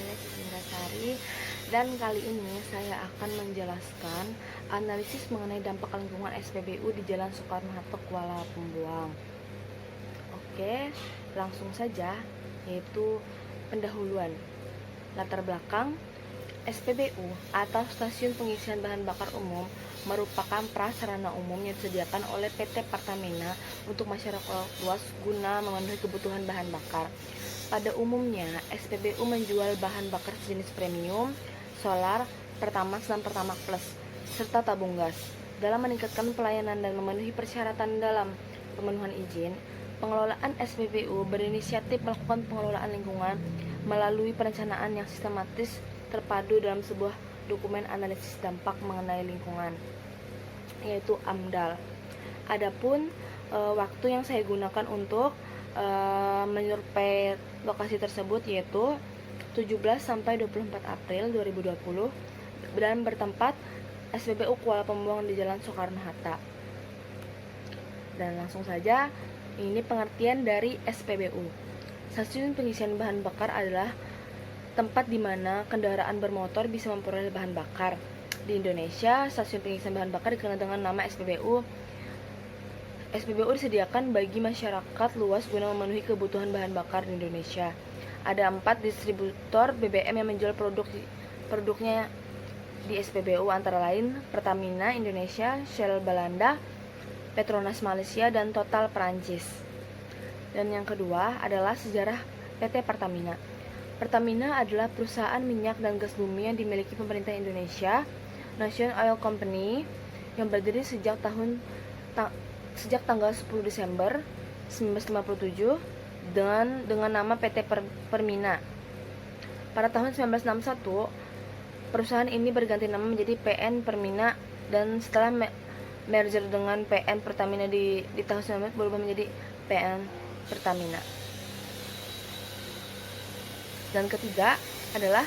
saya Cici Sari dan kali ini saya akan menjelaskan analisis mengenai dampak lingkungan SPBU di Jalan Soekarno-Hatta Kuala Pembuang. Oke, langsung saja, yaitu pendahuluan. Latar belakang, SPBU atau Stasiun Pengisian Bahan Bakar Umum merupakan prasarana umum yang disediakan oleh PT Pertamina untuk masyarakat luas guna memenuhi kebutuhan bahan bakar. Pada umumnya, SPBU menjual bahan bakar sejenis premium, solar, Pertamax dan Pertamax Plus, serta tabung gas. Dalam meningkatkan pelayanan dan memenuhi persyaratan dalam pemenuhan izin, pengelolaan SPBU berinisiatif melakukan pengelolaan lingkungan melalui perencanaan yang sistematis terpadu dalam sebuah dokumen analisis dampak mengenai lingkungan, yaitu AMDAL. Adapun waktu yang saya gunakan untuk menyurvei lokasi tersebut yaitu 17 sampai 24 April 2020 dan bertempat SPBU Kuala Pembuang di Jalan Soekarno-Hatta. Dan langsung saja, ini pengertian dari SPBU. Stasiun pengisian bahan bakar adalah tempat di mana kendaraan bermotor bisa memperoleh bahan bakar. Di Indonesia, stasiun pengisian bahan bakar dikenal dengan nama SPBU. SPBU disediakan bagi masyarakat luas guna memenuhi kebutuhan bahan bakar di Indonesia. Ada 4 distributor BBM yang menjual produknya di SPBU, antara lain Pertamina Indonesia, Shell Belanda, Petronas Malaysia, dan Total Perancis. Dan yang kedua adalah sejarah PT Pertamina. Pertamina adalah perusahaan minyak dan gas bumi yang dimiliki pemerintah Indonesia, National Oil Company, yang berdiri sejak tanggal 10 Desember 1957 dengan nama PT Permina. Pada tahun 1961, perusahaan ini berganti nama menjadi PN Permina, dan setelah merger dengan PN Pertamina di tahun 19 berubah menjadi PN Pertamina. Dan ketiga adalah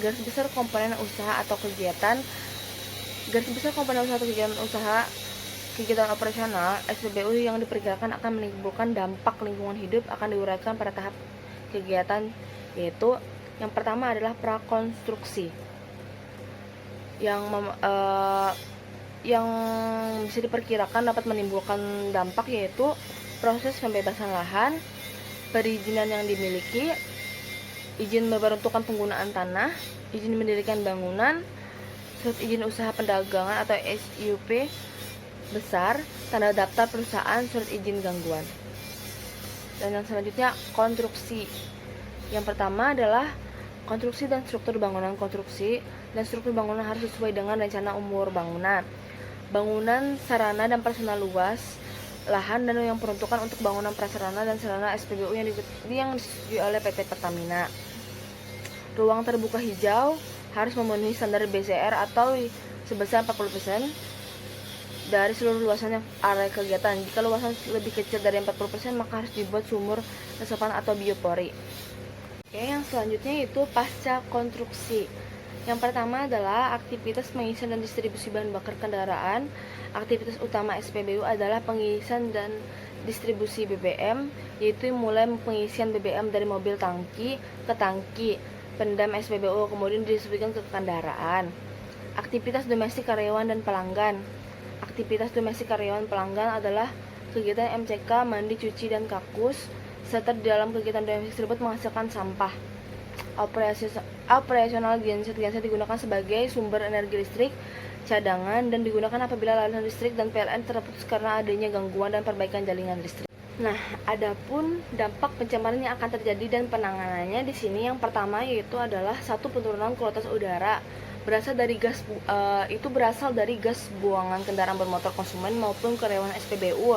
garis besar komponen usaha atau kegiatan. Garis besar komponen usaha atau kegiatan operasional SPBU yang diperkirakan akan menimbulkan dampak lingkungan hidup akan diuraikan pada tahap kegiatan, yaitu yang pertama adalah prakonstruksi yang bisa diperkirakan dapat menimbulkan dampak, yaitu proses pembebasan lahan, perizinan yang dimiliki, izin memperuntukkan penggunaan tanah, izin mendirikan bangunan, surat izin usaha perdagangan atau SIUP besar, tanda daftar perusahaan, surat izin gangguan. Dan yang selanjutnya, konstruksi. Yang pertama adalah konstruksi dan struktur bangunan. Konstruksi dan struktur bangunan harus sesuai dengan rencana umur bangunan. Bangunan, sarana dan personal luas, lahan dan yang peruntukan untuk bangunan prasarana dan sarana SPBU yang disetujui oleh PT Pertamina. Ruang terbuka hijau harus memenuhi standar BCR atau sebesar 40% dari seluruh luasan area kegiatan. Jika luasan lebih kecil dari 40%, maka harus dibuat sumur resapan atau biopori. Oke, yang selanjutnya yaitu pasca konstruksi. Yang pertama adalah aktivitas pengisian dan distribusi bahan bakar kendaraan. Aktivitas utama SPBU adalah pengisian dan distribusi BBM, yaitu mulai pengisian BBM dari mobil tangki ke tangki pendam SPBU, kemudian didistribusikan ke kendaraan. Aktivitas domestik karyawan dan pelanggan. Aktivitas domestik karyawan pelanggan adalah kegiatan MCK, mandi, cuci, dan kakus, serta di dalam kegiatan domestik tersebut menghasilkan sampah. Operasional genset digunakan sebagai sumber energi listrik cadangan dan digunakan apabila aliran listrik dan PLN terputus karena adanya gangguan dan perbaikan jaringan listrik. Nah, adapun dampak pencemaran yang akan terjadi dan penanganannya di sini, yang pertama yaitu adalah satu, penurunan kualitas udara berasal dari gas buangan kendaraan bermotor konsumen maupun karyawan SPBU,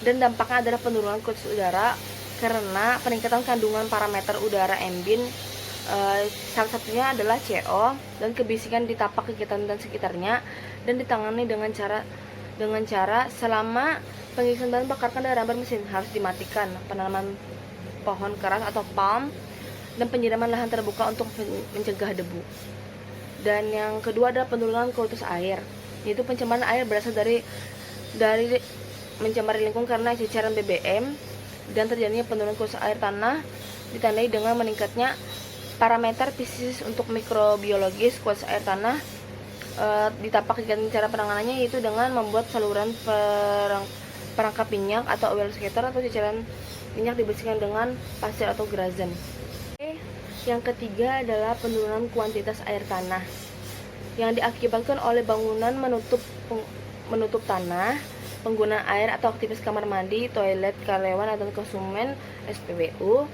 dan dampaknya adalah penurunan kualitas udara karena peningkatan kandungan parameter udara ambient, salah satunya adalah CO, dan kebisikan di tapak kegiatan dan sekitarnya, dan ditangani dengan cara selama pengisian bahan bakar kendaraan bermesin harus dimatikan penanaman pohon keras atau palm dan penyiraman lahan terbuka untuk mencegah debu. Dan yang kedua adalah penurunan kualitas air, yaitu pencemaran air berasal dari mencemari lingkungan karena ceceran BBM dan terjadinya penurunan kualitas air tanah ditandai dengan meningkatnya parameter fisik untuk mikrobiologis kualitas air tanah ditapak dengan cara penanganannya yaitu dengan membuat saluran perangkap minyak atau oil scatter atau ceceran minyak dibersihkan dengan pasir atau gerazen. Yang ketiga adalah penurunan kuantitas air tanah yang diakibatkan oleh bangunan menutup tanah, penggunaan air atau aktivitas kamar mandi, toilet, karyawan atau konsumen SPBU.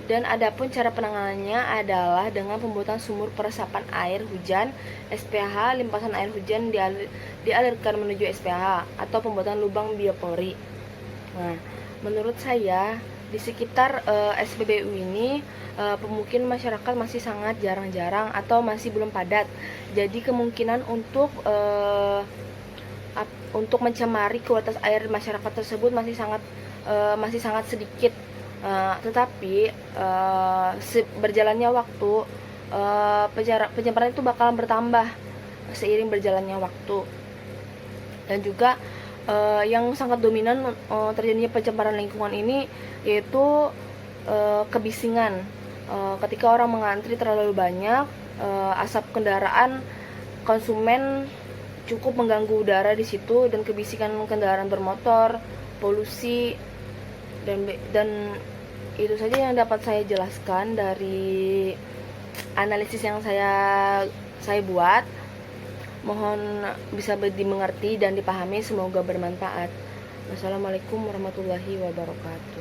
Dan adapun cara penanganannya adalah dengan pembuatan sumur peresapan air hujan SPH, limpasan air hujan dialirkan menuju SPH atau pembuatan lubang biopori. Nah, menurut saya di sekitar SPBU ini pemukiman masyarakat masih sangat jarang-jarang atau masih belum padat. Jadi kemungkinan untuk mencemari kualitas air masyarakat tersebut masih sangat sedikit. Tetapi berjalannya waktu pencemaran itu bakalan bertambah seiring berjalannya waktu. Dan juga yang sangat dominan terjadinya pencemaran lingkungan ini yaitu kebisingan. Ketika orang mengantri terlalu banyak, asap kendaraan konsumen cukup mengganggu udara di situ, dan kebisingan kendaraan bermotor, polusi, dan itu saja yang dapat saya jelaskan dari analisis yang saya buat. Mohon bisa dimengerti dan dipahami, semoga bermanfaat. Wassalamualaikum warahmatullahi wabarakatuh.